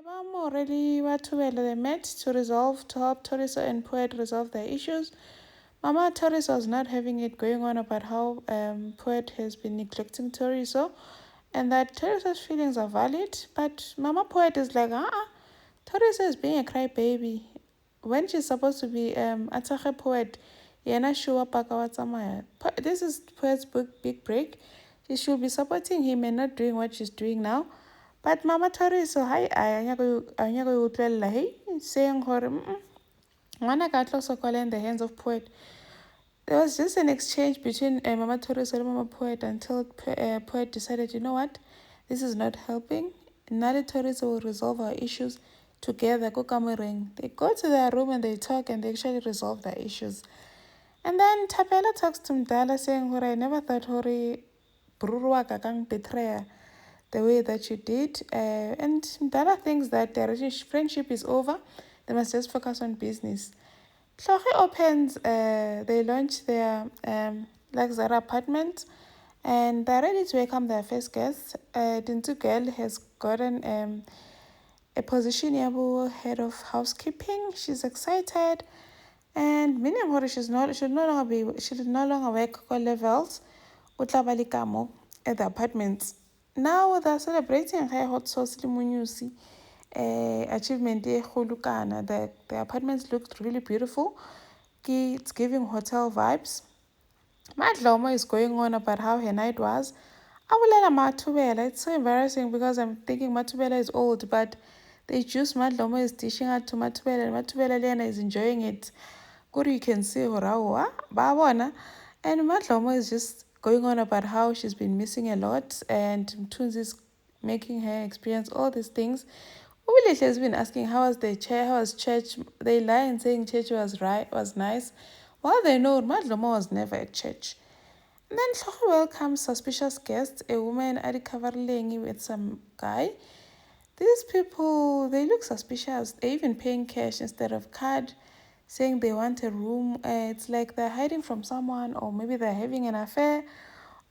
Already they met to help Toriso and Poet resolve their issues. Mama Toriso was not having it going on about how Poet has been neglecting Toriso and that Toriso's feelings are valid, but Mama Poet is like, Toriso is being a crybaby. When she's supposed to be Atache Poet, Yena Shua Pakawatsamaya. This is Poet's big break. She should be supporting him and not doing what she's doing now. But Mama Toriso, hi, I hey, saying her, ngwana ka tlo sokola in the hands of Poet. There was just an exchange between Mama Toriso and Mama Poet until Poet decided, you know what, this is not helping. Nale Toriso will resolve our issues together. Go kamereng. They go to their room and they talk and they actually resolve their issues. And then Tapela talks to Mdala saying, I never thought Hori Bruruwa kakang betray the way that you did. And Mdala thinks that their friendship is over. They must just focus on business. Tlhoge opens, they launch their Luxury apartment and they're ready to welcome their first guests. Dintu girl has gotten a position as head of housekeeping. She's excited. And meaning she should no longer work levels at the apartments. Now they're celebrating her hot sauce limunyusi achievement. The apartments looked really beautiful. It's giving hotel vibes. Madlomo is going on about how her night was. It's so embarrassing because I'm thinking Matubela is old, but the juice Madlomo is dishing out to Matubela and Matubela Lena is enjoying it. Good, you can see Horawa, Babona, and Matlomo is just going on about how she's been missing a lot and Mtunzi is making her experience all these things. Ubile has been asking how was church. They lie and saying church was nice, while they know Madlomo was never at church. And then Tlhogo welcomes suspicious guests, a woman Adikavarlengi with some guy. These people, they look suspicious. They're even paying cash instead of card, saying they want a room. It's like they're hiding from someone, or maybe they're having an affair,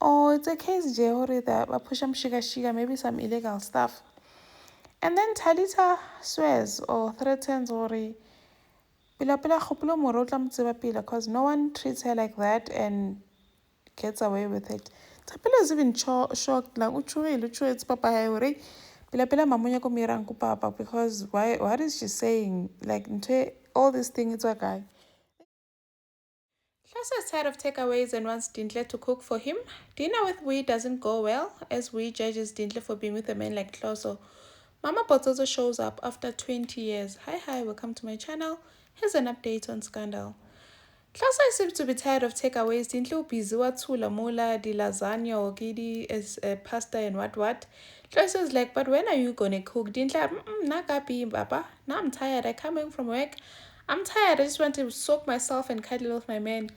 or it's a case that pusham shiga, maybe some illegal stuff. And then Talita swears or threatens because no one treats her like that and gets away with it. Tapela is even shocked, like it's papa papa, because what is she saying? Like all these things it's a guy. Klaus is tired of takeaways and wants Dintle to cook for him. Dinner with Wee doesn't go well, as Wee judges Dintle for being with a man like Klaus. Mama Potozo shows up after 20 years. Hi, welcome to my channel. Here's an update on Scandal. Klaus seems to be tired of takeaways. Dintle busy watsula mula di lasagna or gidi as pasta and what. Klaus is like, but when are you gonna cook? Dintle, nagapi baba. Now I'm tired. I'm coming from work. I'm tired. I just want to soak myself and cuddle with my man.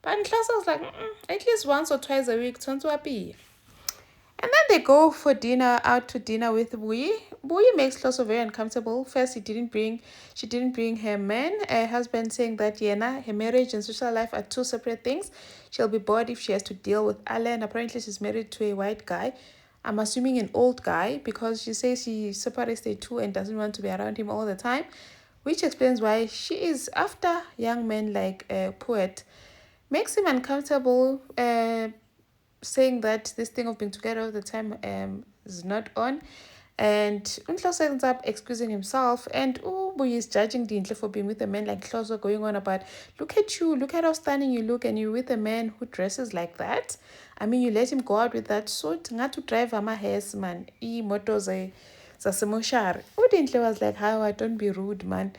But Klaus was like, at least once or twice a week. And then they go out to dinner with Bui. Bui makes Kloso very uncomfortable. First, she didn't bring her man, her husband, saying that her marriage and social life are two separate things. She'll be bored if she has to deal with Alan. Apparently, she's married to a white guy. I'm assuming an old guy because she says she separates the two and doesn't want to be around him all the time, which explains why she is after young men like Poet. Makes him uncomfortable, saying that this thing of being together all the time is not on. And Untloso ends up excusing himself, and Ubu is judging Dintle for being with a man like Kloso, going on about, look at you, look at how stunning you look, and you're with a man who dresses like that. I mean, you let him go out with that suit. To drive ama hairs, man. Moto zasemoshari. Dintle was like, how, don't be rude, man.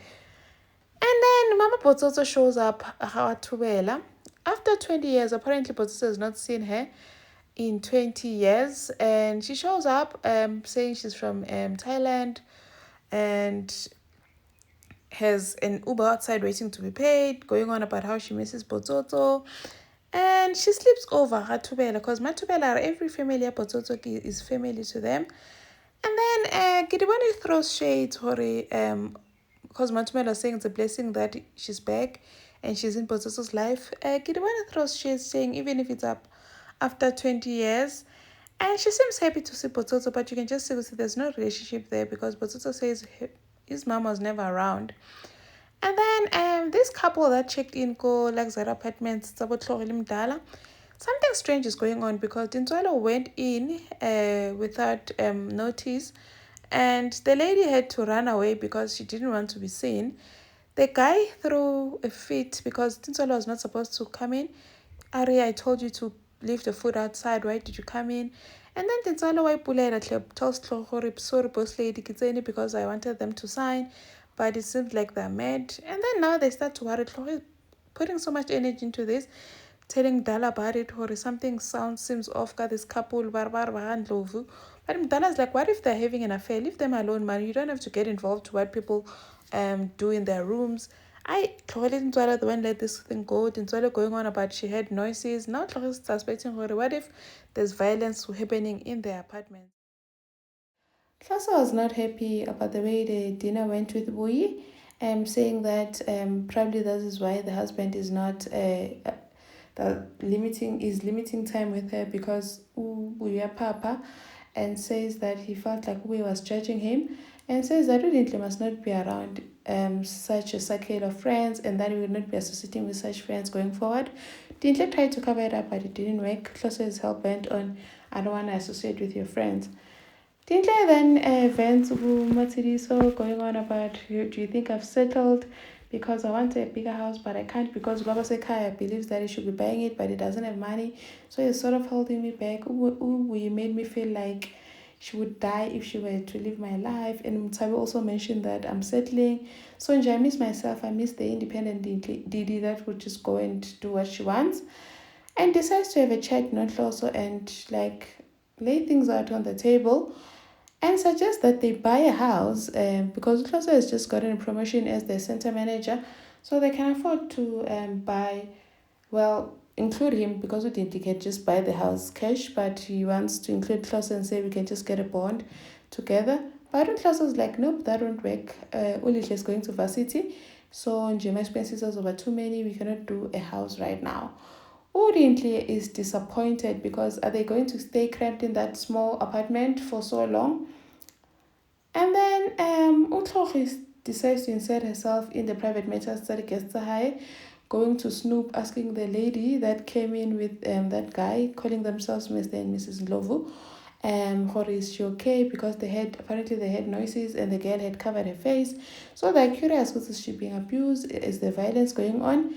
And then Mama Potsotso shows up after 20 years. Apparently, Potsotso has not seen her in 20 years, and she shows up saying she's from Thailand and has an Uber outside waiting to be paid, going on about how she misses Potsotso. And she sleeps over Ratubela because Matubela, every family at Potsotso is family to them. And then Kidibani throws shade because Matubela is saying it's a blessing that she's back and she's in Potsotso's life. Kidibani throws shade saying even if it's up after 20 years, And she seems happy to see Pototo, but you can just see there's no relationship there because Pototo says his mom was never around. And then this couple that checked in go luxury apartments, something strange is going on because Dintswalo went in without notice, and the lady had to run away because she didn't want to be seen. The guy threw a fit because Tinsola was not supposed to come in. Ari, I told you to leave the food outside. Why did you come in? And then Tinsola why pulera tells Tlohori, sorry, boss lady, Kitseni, because I wanted them to sign, but it seemed like they're mad. And then now they start to worry. Tlohori putting so much energy into this, telling Dala about it, or something seems off. Got this couple, Barbar, and Lovu. But Dala's like, what if they're having an affair? Leave them alone, man. You don't have to get involved to what people do in their rooms. I didn't the one let this thing go. Didn't going on about she heard noises. Now suspecting her. What if there's violence happening in their apartment? Klasa was not happy about the way the dinner went with Bui, saying that probably this is why the husband is not limiting time with her because Buya Papa, and says that he felt like we was judging him, and says that we must not be around such a circle of friends and that we will not be associating with such friends going forward. Dintle tried to cover it up, but it didn't work. Klasa is hell bent on, I don't want to associate with your friends. Dintle then events Matsiriso going on about, do you think I've settled because I want a bigger house but I can't because Baba Sekaya believes that he should be buying it but he doesn't have money, so he's sort of holding me back. You made me feel like she would die if she were to live my life. And Mutabi also mentioned that I'm settling. So I miss myself, I miss the independent Didi that would just go and do what she wants. And decides to have a chat, not also, and like lay things out on the table and suggest that they buy a house because Utloso has just gotten a promotion as the center manager, so they can afford to buy, well, include him because we didn't get just buy the house cash, but he wants to include Kloso and say we can just get a bond together. But Kloso's like, nope, that won't work. Ulihle is going to varsity, so Njema expenses are over too many. We cannot do a house right now. Oriently is disappointed because are they going to stay cramped in that small apartment for so long? And then Utlhoch decides to insert herself in the private matters that gets high, going to Snoop, asking the lady that came in with that guy, calling themselves Mr. and Mrs. Lovu, is she okay? Because they had noises and the girl had covered her face. So they're curious, is she being abused? Is there violence going on?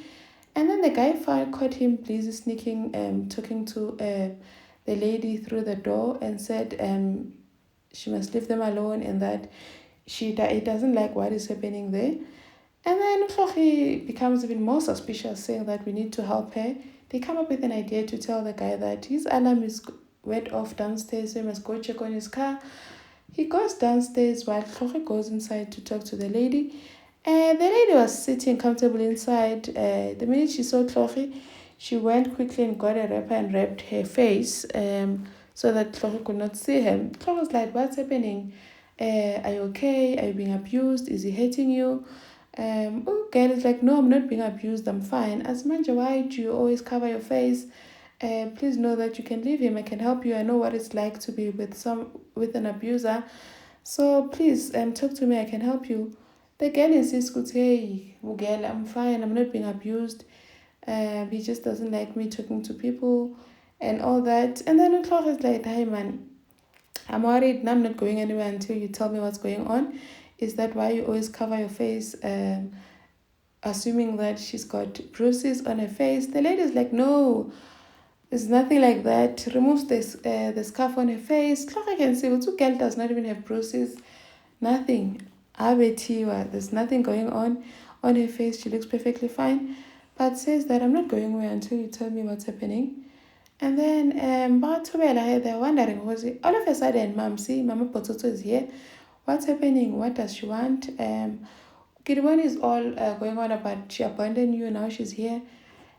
And then the guy caught him busy sneaking, talking to the lady through the door and said she must leave them alone and that it doesn't like what is happening there. And then Flochi becomes even more suspicious, saying that we need to help her. They come up with an idea to tell the guy that his alarm went off downstairs, so he must go check on his car. He goes downstairs while Flochi goes inside to talk to the lady. And the lady was sitting comfortably inside. The minute she saw Flochi, she went quickly and got a wrapper and wrapped her face so that Flochi could not see him. Flochi was like, what's happening? Are you okay? Are you being abused? Is he hating you? Girl is like, no, I'm not being abused. I'm fine. As Manja, why do you always cover your face? Please know that you can leave him. I can help you. I know what it's like to be with an abuser. So please talk to me. I can help you. The girl insists, hey, girl, I'm fine. I'm not being abused. He just doesn't like me talking to people and all that. And then Utlach is like, hey man, I'm worried and I'm not going anywhere until you tell me what's going on. Is that why you always cover your face, assuming that she's got bruises on her face? The lady's like, no, it's nothing like that. Removes the scarf on her face. I can see, Utu girl does not even have bruises. Nothing. There's nothing going on her face. She looks perfectly fine. But says that I'm not going away until you tell me what's happening. And then they're wondering, all of a sudden, Mama Potato is here. What's happening? What does she want? Kiribon is all going on about she abandoned you, now she's here.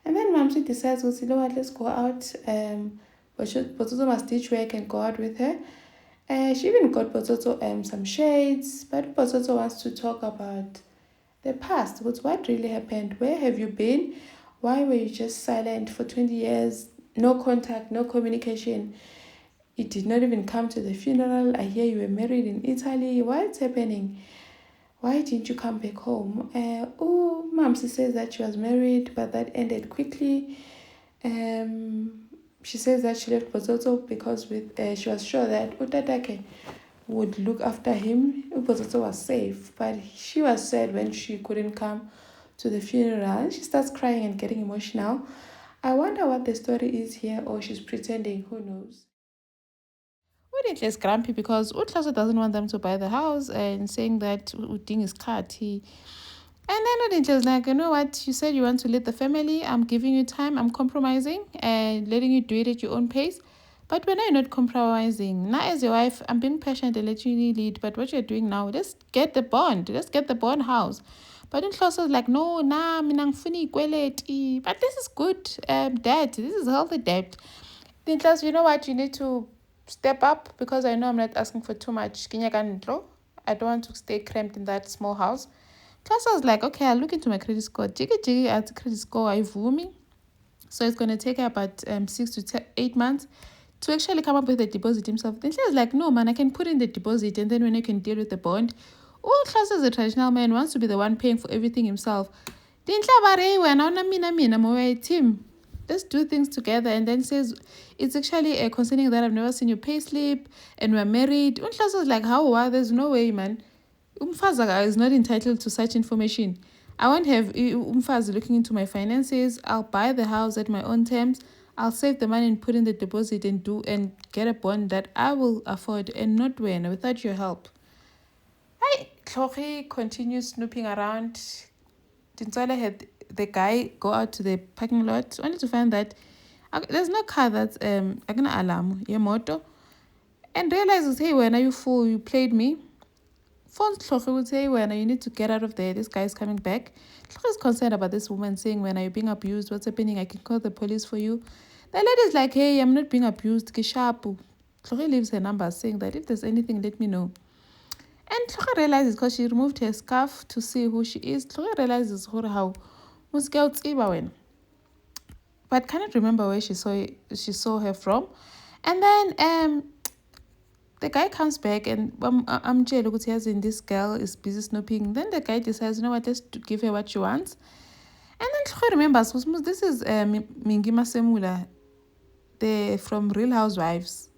And then Mamsi decides, well, you know what, let's go out. But Potato must teach work and go out with her. She even got Potato some shades, but Potato wants to talk about the past. What really happened? Where have you been? Why were you just silent for 20 years? No contact, no communication. You did not even come to the funeral. I hear you were married in Italy. What's happening? Why didn't you come back home? Mamsi says that she was married, but that ended quickly. She says that she left Botsotso because she was sure that Utatake would look after him. Botsotso was safe, but she was sad when she couldn't come to the funeral. She starts crying and getting emotional. I wonder what the story is here, or she's pretending. Who knows? Udinhle is grumpy because Utlaso doesn't want them to buy the house and saying that Uding is cut. And then Udinhle is like, you know what? You said you want to lead the family. I'm giving you time. I'm compromising and letting you do it at your own pace. But when I'm not compromising, now as your wife, I'm being patient and letting you lead. But what you're doing now, let's get the bond. Let's get the bond house. But Utlaso is like, no, nah, minang funi kweleti. But this is good, debt. This is healthy debt. Then plus, you know what? You need to step up because I know I'm not asking for too much. I don't want to stay cramped in that small house. Plus, I was like, okay, I'll look into my credit score. Jiggy at credit score, I me. So it's going to take about 6 to 8 months to actually come up with a deposit himself. Then she was like, no, man, I can put in the deposit and then when you can deal with the bond. Oh, Klaus as a traditional man wants to be the one paying for everything himself. Didn't team. Let's do things together. And then says, it's actually concerning that I've never seen your pay slip and we're married. Klaus was like, how? Wow, there's no way, man. Umfazi is not entitled to such information. I won't have Umfazi looking into my finances. I'll buy the house at my own terms. I'll save the money and put in the deposit and get a bond that I will afford and not win without your help. Tlhogi continues snooping around. Tintswele had the guy go out to the parking lot only to find that there's no car that's alarm, your moto, and realizes, hey, when are you fool? You played me. Phones Tlhogi would say, when you need to get out of there. This guy is coming back. Tlhogi is concerned about this woman saying, when are you being abused? What's happening? I can call the police for you. The lady's like, hey, I'm not being abused. Kishapu. Tlhogi leaves her number saying that if there's anything, let me know. And Tlhogi realizes because she removed her scarf to see who she is. Tlhogi realizes how but cannot remember where she saw her from. And then the guy comes back and I'm jealous in this girl is busy snooping. Then the guy decides, you know what, let's give her what she wants. And then Tlhogi remembers, this is Mingi Masemula, from Real Housewives,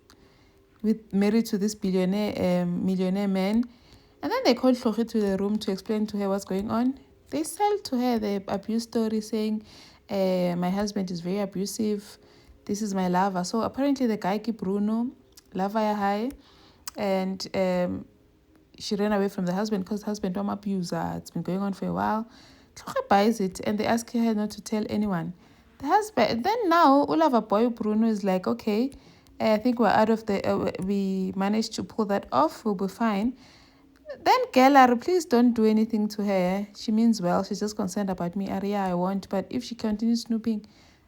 married to this millionaire man. And then they call Tlhogi to the room to explain to her what's going on. They tell to her the abuse story saying, my husband is very abusive. This is my lover. So apparently the guy Bruno, lover high, and she ran away from the husband because the husband was abuser. It's been going on for a while. Tlhogi buys it and they ask her not to tell anyone. The husband, then now, Ulava boy Bruno is like, okay, I think we're out of we managed to pull that off. We'll be fine. Then Geller, please don't do anything to her. She means well. She's just concerned about me. Aria, I won't. But if she continues snooping,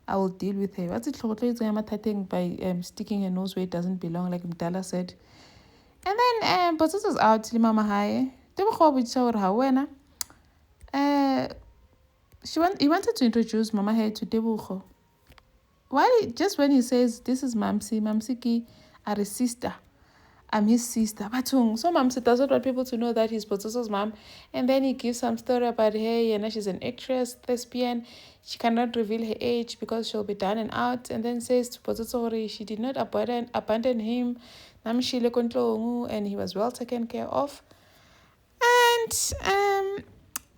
I will deal with her. What's it by sticking her nose where it doesn't belong, like Mdala said. And then Botsotso's out, Limama Haye. He wanted to introduce Mama Haye to Debucho. Just when he says, this is Mamsi ki are a sister. I'm his sister. So Mamsi doesn't want people to know that he's Botsotso's mom. And then he gives some story about her, and she's an actress, thespian. She cannot reveal her age because she'll be down and out. And then says to Botsotso she did not abandon him. And he was well taken care of. And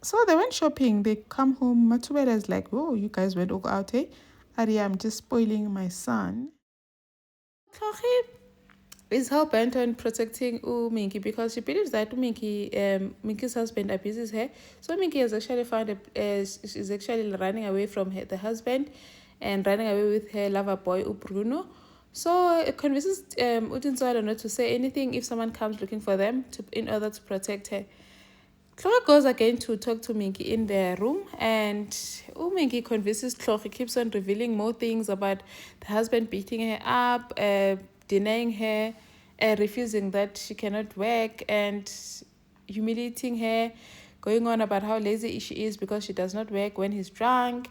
so they went shopping. They come home. Matubela is like, oh, you guys went all out, eh? Aria, I'm just spoiling my son. Tlhogi is hell bent on protecting Minky because she believes that Minky's husband abuses her. So Minky has actually is actually running away from the husband and running away with her lover boy Bruno. So it convinces Utinsola not to say anything if someone comes looking for them in order to protect her. Tlhogi goes again to talk to Minky in their room, and Minky convinces Tlhogi, keeps on revealing more things about the husband beating her up, denying her, refusing that she cannot work, and humiliating her, going on about how lazy she is because she does not work when he's drunk.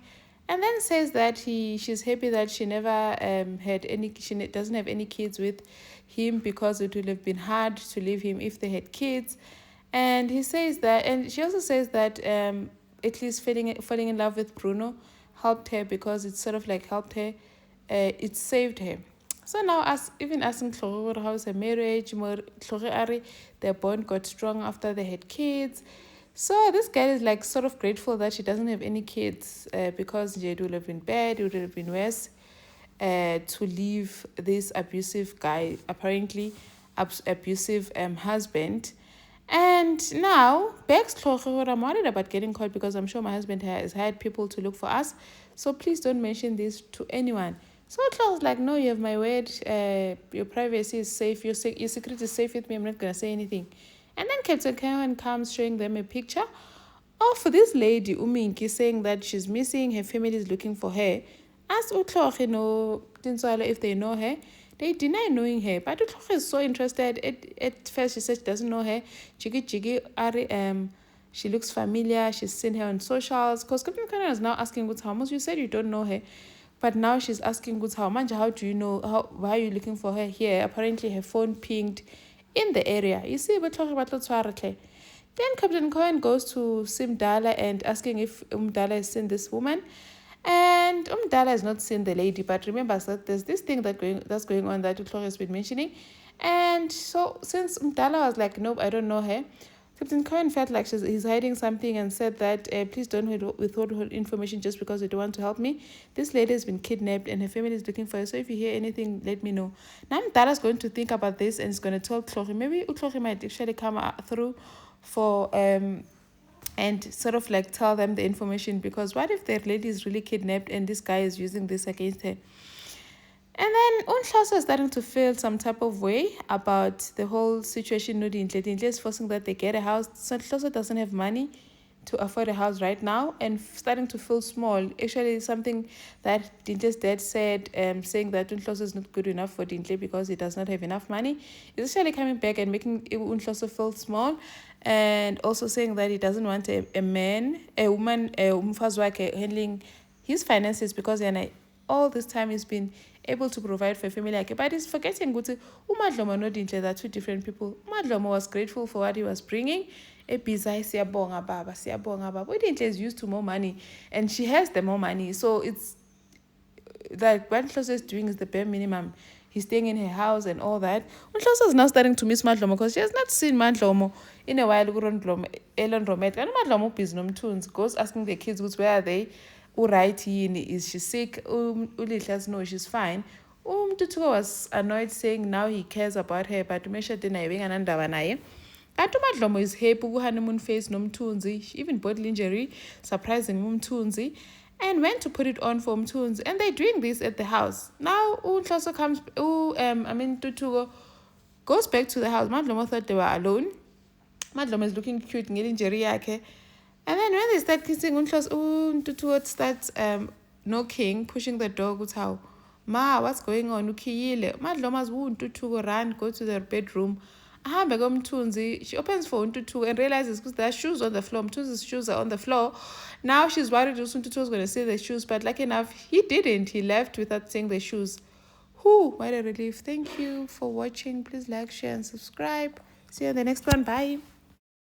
and then says that she's happy that she never doesn't have any kids with him, because it would have been hard to leave him if they had kids. And he says that, and she also says that at least falling in love with Bruno helped her, because it sort of like helped her, it saved her. So now, even asking Tlhogo how's her marriage, their bond got strong after they had kids. So this girl is like sort of grateful that she doesn't have any kids, because it would have been bad, it would have been worse to leave this abusive guy, apparently abusive husband. And now, Bex Tlhogo, I'm worried about getting caught, because I'm sure my husband has hired people to look for us. So please don't mention this to anyone. So Tlhogo's like, no, you have my word. Your privacy is safe. Your secret is safe with me. I'm not going to say anything. And then Captain Karen comes showing them a picture of this lady, Uminki, saying that she's missing. Her family is looking for her. As Tlhogo know, if they know her, they deny knowing her. But Tlhogo is so interested. At first, she said she doesn't know her. Jiggy, she looks familiar. She's seen her on socials. Because Captain Karen is now asking, how much you said you don't know her. But now she's asking, how do you know? Why are you looking for her here? Apparently, her phone pinged in the area. You see, but talking about then Captain Cohen goes to Simdala and asking if Umdala has seen this woman. And Umdala has not seen the lady, but remembers that there's this thing that's going on that Utlore has been mentioning. And so since Umdala was like, nope, I don't know her, Captain Cohen felt like he's hiding something, and said that please don't withhold her information just because you don't want to help me. This lady has been kidnapped and her family is looking for her. So if you hear anything, let me know. Now Dada's going to think about this and is going to tell Tlhogo. Maybe Tlhogo might actually come through for and sort of like tell them the information, because what if their lady is really kidnapped and this guy is using this against her? And then Unhloso is starting to feel some type of way about the whole situation. Dintle is forcing that they get a house. So Unhloso doesn't have money to afford a house right now, and starting to feel small. Actually, something that Dintle's dad said, saying that Unhloso is not good enough for Dintle because he does not have enough money, is actually coming back and making Unhloso feel small, and also saying that he doesn't want a woman, handling his finances, because all this time he's been able to provide for a family like, but he's forgetting ukuthi uMadlomo no Dintle, they're two different people. uMadlomo was grateful for what he was bringing. Siyabonga baba, siyabonga baba. uDintle is used to more money, and she has the more money, so it's like what Nhloso is doing is the bare minimum. He's staying in her house and all that. Nhloso is now starting to miss Madlomo, because she has not seen Madlomo in a while. Elon Romet and Madlomo Biznomtunes goes asking the kids where are they. Right, is she sick? Ulihlas no, she's fine. Tutuko was annoyed, saying now he cares about her, but Mesha didn't anandaba naye. Kanti uMadlomo is happy honeymoon face nomthunzi. She even bought lingerie, surprising umthunzi, and went to put it on for umthunzi. And they're doing this at the house. Now Nhloso comes, Tutuko goes back to the house. Madlomo thought they were alone. Madlomo is looking cute, lingerie yakhe. And then when they start kissing, Tutuko starts knocking, pushing the door. How, Ma, what's going on? Ukiyile. Madloma's Tutuko run, go to their bedroom. She opens for Untutu and realizes because there are shoes on the floor. Mtunzi's shoes are on the floor. Now she's worried Untutu was going to see the shoes, but lucky enough, he didn't. He left without seeing the shoes. What a relief. Thank you for watching. Please like, share, and subscribe. See you in the next one. Bye.